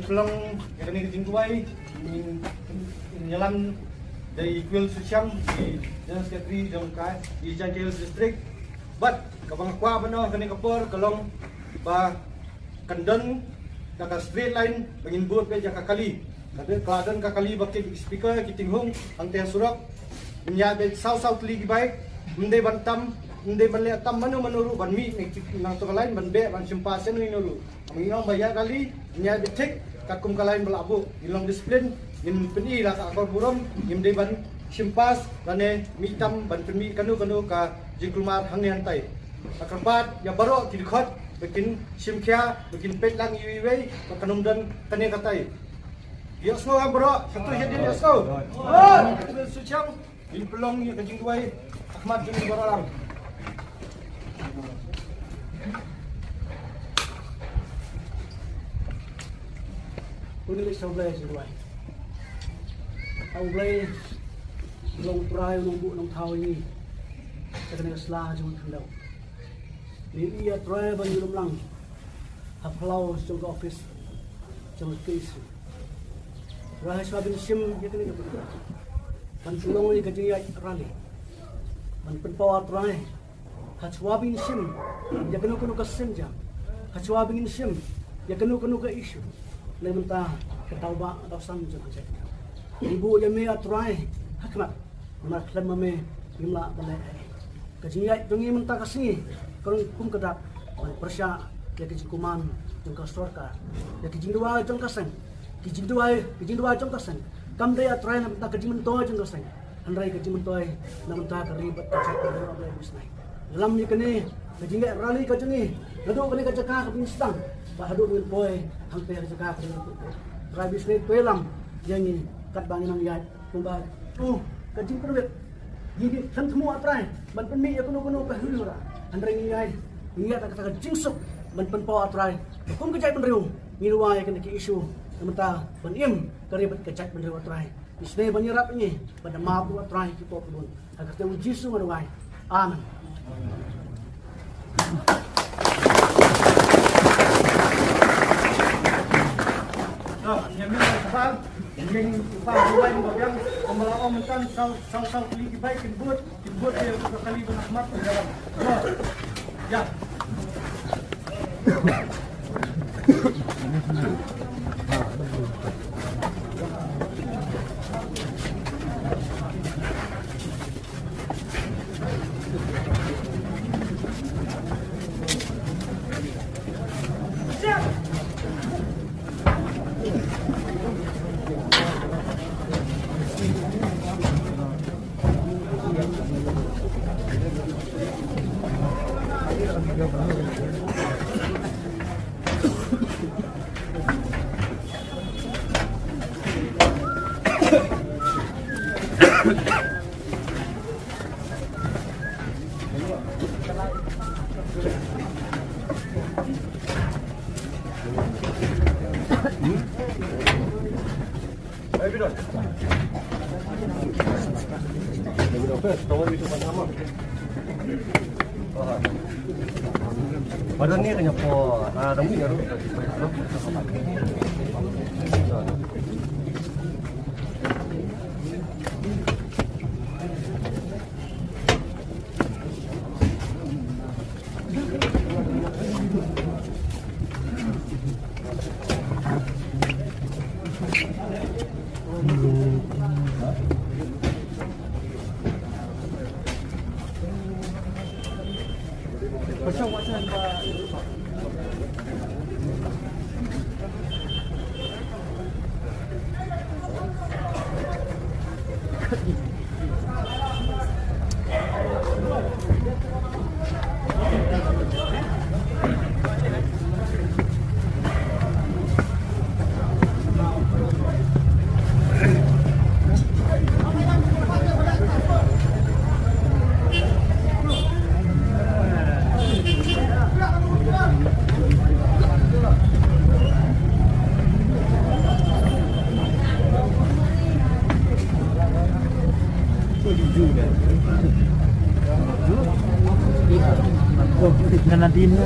pelang yang ini ketingguai nyalan dari Equal Susyam di General Secretary Jangkai di Jangkai District. But kabang kuah benar kini kapur kalong ba kandan jaka straight line bangin buat pe jaka kali. Tapi keladan kakali bakit speaker kitinghong ang teh surak menyabet south ligi baik mende bantam mende banle tam manu ban mi nang to lain ban be ban simpasen ni nulu. Mengingong bayar kali menyabet cek kakum kalain belabu ilong disiplin in peni la ka korburom im de ban simpas lane mitam ban peni kanu ka jikulmar hangyan tai akrabat ya baro kidkhot bikin simkhya bikin petlang iwi makanum dan tane katai yosno am baro satu jadi yosno suciam in pelong ya kajing duai ahmad bin baralang Penulis sebelah seruai. Tahu boleh long try nung tahu ini. Kerana selah cuma kendau. Ini ia try banyak lang. Haplau jangka office jangka case. Try sebab ini sim dia kena dapat. Ban tulung ini kerja rally. Ban penpawa try. Hachwab ini sim dia kena kesim jam. Hachwab ini sim dia kena ke isu. Lementah ketauba atau sanjung saja. Ibu yang me atrai hakmat maklam me imla balai. Kajian tungi mentah kasih kalau kum kedap persya ya kejikuman jangka storka ya kejindua jangka sang kejindua jangka sang kam daya atrai na mentah kejimen toa jangka sang andrai kejimen toa na mentah keribet kacak pada balai musnai. Dalam ni kene kejingga rally kajengi nadu kene kacaka kepinstan Pak Haduk dengan boy hampir juga Rabis ni pelam jangi kat bangin ang yat kumba kajing perwet jadi kan semua atrai ban penmi ya kuno pahulura andrai ni yai ingat kata jingsuk ban penpau atrai kum kejai penriu miruai kena ki isu menta ban im karibet kejai penriu atrai isne banyirap ni pada mabu atrai ki pop bun agar teu jisu manuai amen. Yang mulai membagian pembalap mentan sal lagi baik dibuat dia kali berahmat dalam. Ya. Badan ni kena po, dami na ro. Nadine.